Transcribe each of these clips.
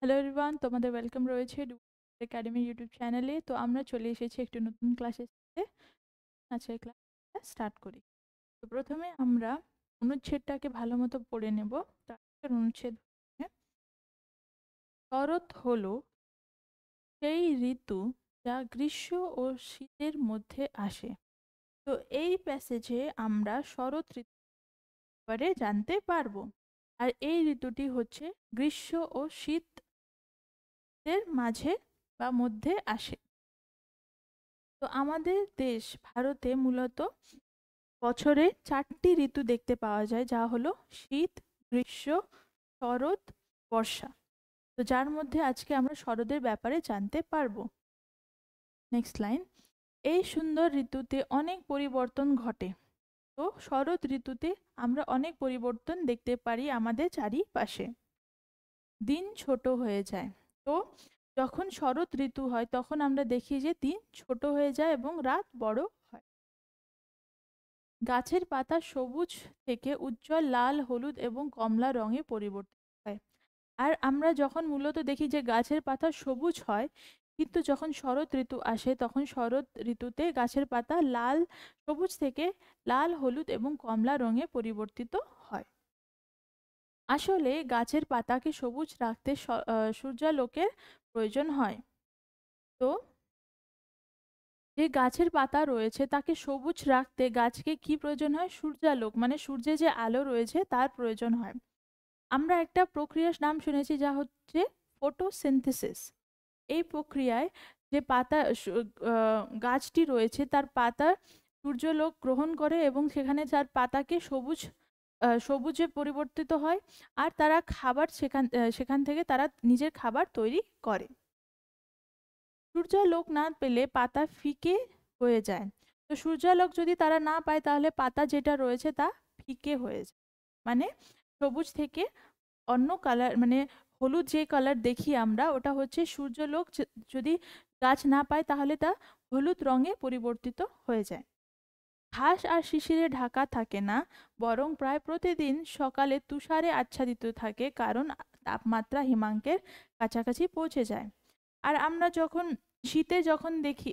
Hello everyone, তোমাদের welcome রয়েছে academy YouTube চ্যানেলে। তো আমরা চলে এসেছি একটি নতুন ক্লাসের সাথে। আজকের ক্লাসটা স্টার্ট করি। তো প্রথমে আমরা অনুচ্ছেদটাকে ভালো মতো পড়ে নেব। তারপর অনুচ্ছেদ হচ্ছে, শরৎ হলো সেই ঋতু যা গ্রীষ্ম ও শীতের মধ্যে আসে। তো এই প্যাসেজে আমরা শরৎ ঋতু ব্যাপারে জানতে পারবো। আর এই ঋতুটি হচ্ছে গ্রীষ্ম ও শীতের মাঝে বা মধ্যে আসে। তো আমাদের দেশ ভারতে মূলত বছরে 4টি ঋতু দেখতে পাওয়া যায়, যা হলো শীত, গ্রীষ্ম, শরৎ, বর্ষা। তো যার মধ্যে আজকে আমরা শরতের ব্যাপারে জানতে পারবো। নেক্সট লাইন, এই সুন্দর ঋতুতে অনেক পরিবর্তন ঘটে। তো শরৎ ঋতুতে আমরা অনেক পরিবর্তন দেখতে পারি আমাদের চারিপাশে। দিন ছোট হয়ে যায়। তো যখন শরৎ ঋতু হয় তখন আমরা দেখি যে দিন ছোট হয়ে যায় এবং রাত বড় হয়। গাছের পাতা সবুজ থেকে উজ্জ্বল লাল, হলুদ এবং কমলা রঙে পরিবর্তিত হয়। আর আমরা যখন মূলত দেখি যে গাছের পাতা সবুজ হয়, কিন্তু যখন শরৎ ঋতু আসে তখন শরৎ ঋতুতে গাছের পাতা সবুজ থেকে লাল, হলুদ এবং কমলা রঙে পরিবর্তিত হয়। আসলে গাছের পাতাকে সবুজ রাখতে সূর্যালোকের প্রয়োজন হয়। তো যে গাছের পাতা রয়েছে তাকে সবুজ রাখতে গাছকে কি প্রয়োজন হয়? সূর্যালোক, মানে সূর্যের যে আলো রয়েছে তার প্রয়োজন হয়। আমরা একটা প্রক্রিয়ার নাম শুনেছি, যা হচ্ছে ফটোসিনথেসিস। এই প্রক্রিয়ায় যে গাছটি রয়েছে তার পাতা সূর্যালোক গ্রহণ করে এবং সেখানে তার পাতাকে সবুজে পরিবর্তিত হয়। আর তারা সেখান থেকে তারা নিজের খাবার তৈরি করে। সূর্যালোক না পেলে পাতা ফিকে হয়ে যায়। তো সূর্যালোক যদি তারা না পায় তাহলে পাতা যেটা রয়েছে তা ফিকে হয়ে যায়। মানে সবুজ থেকে অন্য কালার, মানে হলুদ যে কালার দেখি আমরা, ওটা হচ্ছে সূর্যালোক যদি গাছ না পায় তাহলে তা হলুদ রঙে পরিবর্তিত হয়ে যায়। ঘাস আর শিশিরে ঢাকা থাকে না, বরং প্রায় প্রতিদিন সকালে তুষারে আচ্ছাদিত থাকে, কারণ তাপমাত্রা হিমাঙ্কের কাছাকাছি পৌঁছে যায়। আর আমরা যখন শীতে যখন দেখি,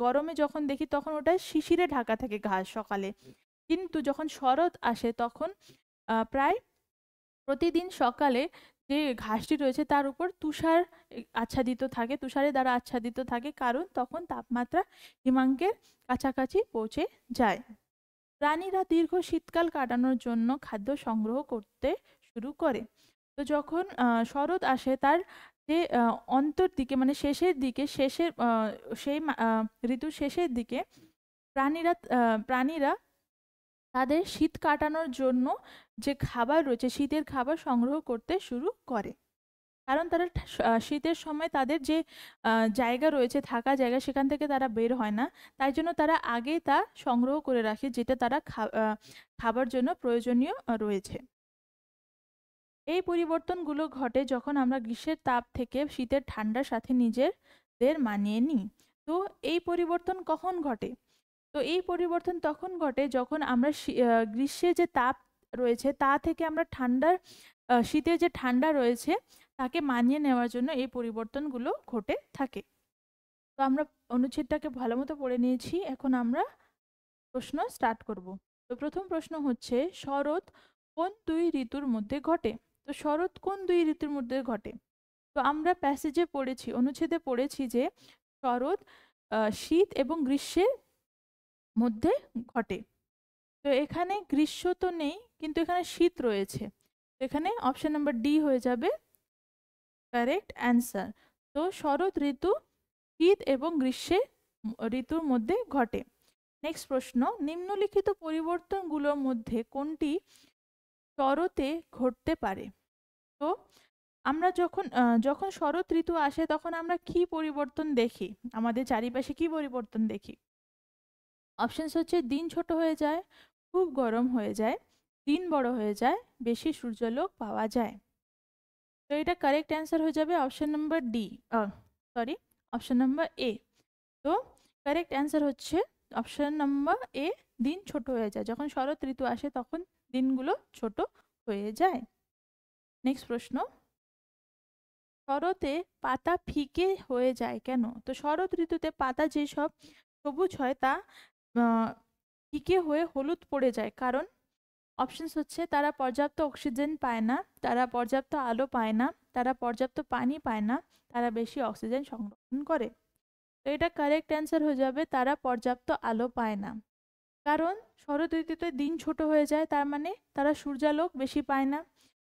গরমে যখন দেখি তখন ওটা শিশিরে ঢাকা থাকে ঘাস সকালে। কিন্তু যখন শরৎ আসে তখন প্রায় প্রতিদিন সকালে যে ঘাসটি রয়েছে তার উপর আচ্ছাদিত থাকে, তুষারের দ্বারা আচ্ছাদিত থাকে, কারণ তখন তাপমাত্রা হিমাঙ্কের কাছাকাছি পৌঁছে যায়। প্রাণীরা দীর্ঘ শীতকাল কাটানোর জন্য খাদ্য সংগ্রহ করতে শুরু করে। তো যখন শরৎ আসে তার যে অন্তর দিকে, মানে শেষের দিকে, ঋতুর শেষের দিকে প্রাণীরা তাদের শীত কাটানোর জন্য যে খাবার রয়েছে, শীতের খাবার সংগ্রহ করতে শুরু করে। কারণ তারা শীতের সময় তাদের যে জায়গা রয়েছে, থাকা জায়গা, সেখান থেকে তারা বের হয় না। তাই জন্য তারা আগেই তা সংগ্রহ করে রাখে, যেটা তারা খাবার জন্য প্রয়োজনীয় রয়েছে। এই পরিবর্তনগুলো ঘটে যখন আমরা গ্রীষ্মের তাপ থেকে শীতের ঠান্ডার সাথে নিজেদের মানিয়ে নিই। তো এই পরিবর্তন কখন ঘটে? তো এই পরিবর্তন তখন ঘটে যখন আমরা গ্রীষ্মের যে তাপ রয়েছে তা থেকে আমরা শীতের যে ঠান্ডা রয়েছে তাকে মানিয়ে নেওয়ার জন্য এই পরিবর্তনগুলো ঘটে থাকে। তো আমরা অনুচ্ছেদটাকে ভালো মতো পড়ে নিয়েছি, এখন আমরা প্রশ্ন স্টার্ট করব। তো প্রথম প্রশ্ন হচ্ছে, শরৎ কোন দুই ঋতুর মধ্যে ঘটে? তো শরৎ কোন দুই ঋতুর মধ্যে ঘটে? তো আমরা প্যাসেজে পড়েছি, অনুচ্ছেদে পড়েছি যে শরৎ শীত এবং গ্রীষ্মের মধ্যে ঘটে। তো এখানে গ্রীষ্ম তো নেই, কিন্তু এখানে শীত রয়েছে। এখানে অপশন নাম্বার ডি হয়ে যাবে কারেক্ট অ্যান্সার। তো শরৎ ঋতু শীত এবং গ্রীষ্মের ঋতুর মধ্যে ঘটে। নেক্সট প্রশ্ন, নিম্নলিখিত পরিবর্তনগুলোর মধ্যে কোনটি শরতে ঘটতে পারে? তো আমরা যখন শরৎ ঋতু আসে তখন আমরা কি পরিবর্তন দেখি, আমাদের চারিপাশে কি পরিবর্তন দেখি? অপশনস হচ্ছে, দিন ছোট হয়ে যায়, খুব গরম হয়ে যায়, দিন বড় হয়ে যায়, বেশি সূর্যালোক পাওয়া যায়। তো এটা কারেক্ট অ্যান্সার হয়ে যাবে option number D, sorry, option number A. তো কারেক্ট অ্যান্সার হচ্ছে অপশন নাম্বার এ, দিন ছোট হয়ে যায়। যখন শরৎ ঋতু আসে তখন দিনগুলো ছোট হয়ে যায়। নেক্সট প্রশ্ন, শরতে পাতা ফিকে হয়ে যায় কেন? তো শরৎ ঋতুতে পাতা যেসব সবুজ হয় তা ফিকে হয়ে হলুদ পড়ে যায়, কারণ অপশনস হচ্ছে তারা পর্যাপ্ত অক্সিজেন পায় না, তারা পর্যাপ্ত আলো পায় না, তারা পর্যাপ্ত পানি পায় না, তারা বেশি অক্সিজেন সংরক্ষণ করে। তো এটা কারেক্ট অ্যান্সার হয়ে যাবে, তারা পর্যাপ্ত আলো পায় না। কারণ শরৎ ঋতুতে দিন ছোট হয়ে যায়, তার মানে তারা সূর্যালোক বেশি পায় না।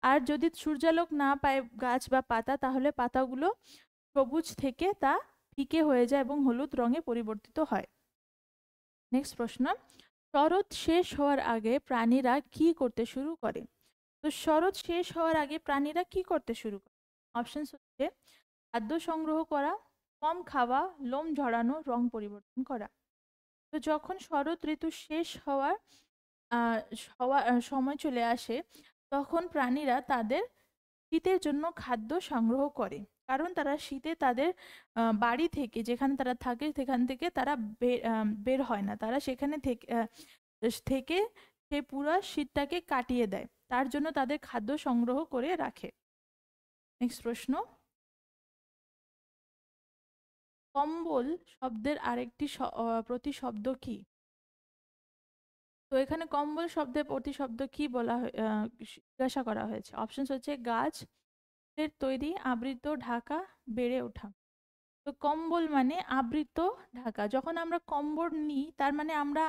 আর যদি সূর্যালোক না পায় গাছ বা পাতা, তাহলে পাতাগুলো সবুজ থেকে তা ফিকে হয়ে যায় এবং হলুদ রঙে পরিবর্তিত হয়। নেক্সট প্রশ্ন, শরৎ শেষ হওয়ার আগে প্রাণীরা কি করতে শুরু করে? তো শরৎ শেষ হওয়ার আগে প্রাণীরা কি করতে শুরু করে? অপশনস হচ্ছে খাদ্য সংগ্রহ করা, কম খাওয়া, লোম ঝরানো, রং পরিবর্তন করা। তো যখন শরৎ ঋতু শেষ হওয়ার সময় চলে আসে, তখন প্রাণীরা তাদের শীতের জন্য খাদ্য সংগ্রহ করে। কারণ তারা শীতে তাদের বাড়ি থেকে, যেখানে তারা থাকে সেখান থেকে তারা বের হয় না, তারা সেখানে থেকে সে পুরো শীতটাকে কাটিয়ে দেয়, তার জন্য তাদের খাদ্য সংগ্রহ করে রাখে। নেক্সট প্রশ্ন, কম্বল শব্দের আরেকটি প্রতিশব্দ কি? তো এখানে কম্বল শব্দের প্রতিশব্দ কি বলা জিজ্ঞাসা করা হয়েছে। অপশনস হচ্ছে গাছের তৈরি, আবৃত, ঢাকা, বেড়ে ওঠা। তো কম্বল মানে আবৃত, ঢাকা। যখন আমরা কম্বল নিই তার মানে আমরা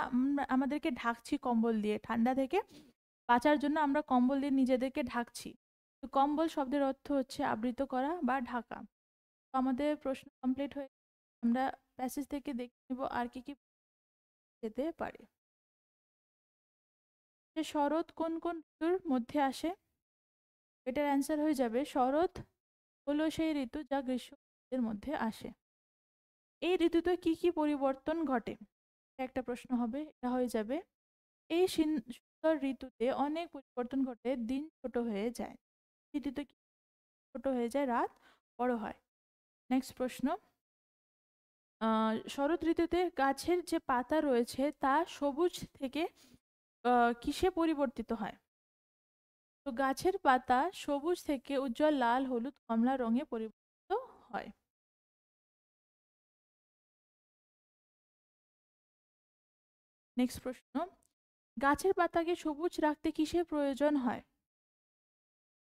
আমাদেরকে ঢাকছি কম্বল দিয়ে, ঠান্ডা থেকে বাঁচার জন্য আমরা কম্বল দিয়ে নিজেদেরকে ঢাকছি। তো কম্বল শব্দের অর্থ হচ্ছে আবৃত করা বা ঢাকা। তো আমাদের প্রশ্ন কমপ্লিট হয়ে, আমরা প্যাসেজ থেকে দেখে নেব আর কি কি যেতে পারে। যে শরৎ কোন কোন ঋতুর মধ্যে আসে? এটার অ্যান্সার হয়ে যাবে শরৎ হলো সেই ঋতু যা গ্রীষ্মের মধ্যে আসে। এই ঋতুতে কি কি পরিবর্তন ঘটে? একটা প্রশ্ন হবে, এটা হয়ে যাবে এই সুন্দর ঋতুতে অনেক পরিবর্তন ঘটে, দিন ছোট হয়ে যায়। ঋতুতে ছোট হয়ে যায়, রাত বড় হয়। নেক্সট প্রশ্ন, শরৎ ঋতুতে গাছের যে পাতা রয়েছে তা সবুজ থেকে কিসে পরিবর্তিত হয়? তো গাছের পাতা সবুজ থেকে উজ্জ্বল লাল, হলুদ, কমলা রঙে পরিবর্তিত হয়। নেক্সট প্রশ্ন, গাছের পাতাকে সবুজ রাখতে কিসের প্রয়োজন হয়?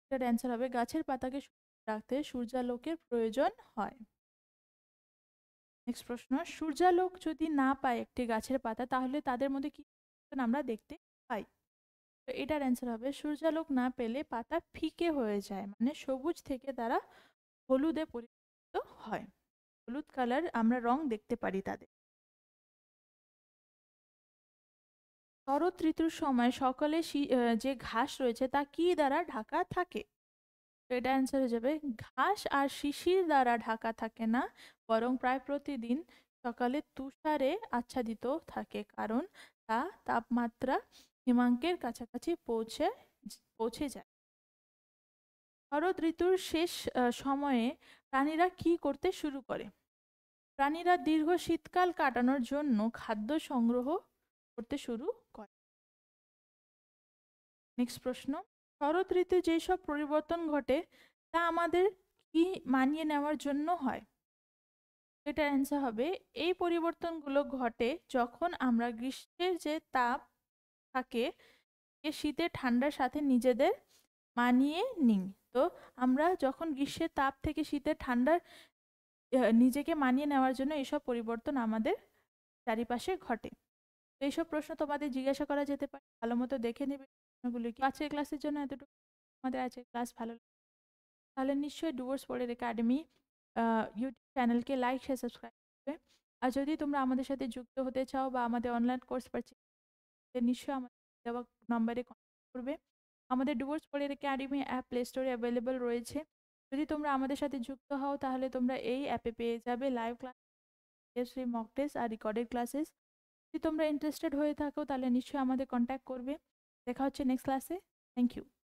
এটার অ্যান্সার হবে গাছের পাতাকে সবুজ রাখতে সূর্যালোকের প্রয়োজন হয়। নেক্সট প্রশ্ন, সূর্যালোক যদি না পায় একটি গাছের পাতা, তাহলে তাদের মধ্যে কি আমরা দেখতে পাই? তো এটার অ্যান্সার হবে সূর্যালোক না পেলে পাতা ফিকে হয়ে যায়, মানে সবুজ থেকে তারা হলুদে পরিবর্তিত হয়, হলুদ কালার আমরা রং দেখতে পারি তাদের। শরৎ ঋতুর সময় সকালে যে ঘাস রয়েছে তা কি দ্বারা ঢাকা থাকে? তো এটা অ্যান্সার হয়ে যাবে ঘাস আর শিশির দ্বারা ঢাকা থাকে না, বরং প্রায় প্রতিদিন সকালে তুষারে আচ্ছাদিত থাকে, কারণ তা তাপমাত্রা হিমাঙ্কের কাছাকাছি পৌঁছে যায়। শরৎ ঋতুর শেষ সময়ে প্রাণীরা কি করতে শুরু করে? প্রাণীরা দীর্ঘ শীতকাল কাটানোর জন্য খাদ্য সংগ্রহ করতে শুরু করে। নেক্সট প্রশ্ন, শরৎ ঋতু যেসব পরিবর্তন ঘটে তা আমাদের কি মানিয়ে নেওয়ার জন্য হয়? এটার অ্যান্সার হবে এই পরিবর্তনগুলো ঘটে যখন আমরা গ্রীষ্মের যে তাপ থাকে শীতের ঠান্ডার সাথে নিজেদের মানিয়ে নিই। তো আমরা যখন গ্রীষ্মের তাপ থেকে শীতের ঠান্ডার নিজেকে মানিয়ে নেওয়ার জন্য এইসব পরিবর্তন আমাদের চারিপাশে ঘটে। তো এইসব প্রশ্ন তোমাদের জিজ্ঞাসা করা যেতে পারে, ভালো মতো দেখে নেবে প্রশ্নগুলো কি। আজকের ক্লাসের জন্য এতটুকু। আমাদের আজকের ক্লাস ভালো তাহলে নিশ্চয়ই ডুয়ার্স পড়ের একাডেমি ইউটিউব চ্যানেলকে লাইক শেয়ার সাবস্ক্রাইব করবে। আর যদি তোমরা আমাদের সাথে যুক্ত হতে চাও বা আমাদের অনলাইন কোর্স পারচেজ নিশ্চয়ই আমাদের দেওয়া নম্বরে কন্ট্যাক্ট করবে। আমাদের ডুয়ার্স পড়ের একাডেমি অ্যাপ প্লে স্টোরে অ্যাভেলেবল রয়েছে। যদি তোমরা আমাদের সাথে যুক্ত হও তাহলে তোমরা এই অ্যাপে পেয়ে যাবে লাইভ ক্লাস, মক টেস্ট আর রেকর্ডেড ক্লাসেস। যদি তোমরা ইন্টারেস্টেড হয়ে থাকো তাহলে নিশ্চয়ই আমাদের কন্ট্যাক্ট করবে। দেখা হচ্ছে নেক্সট ক্লাসে। Thank you.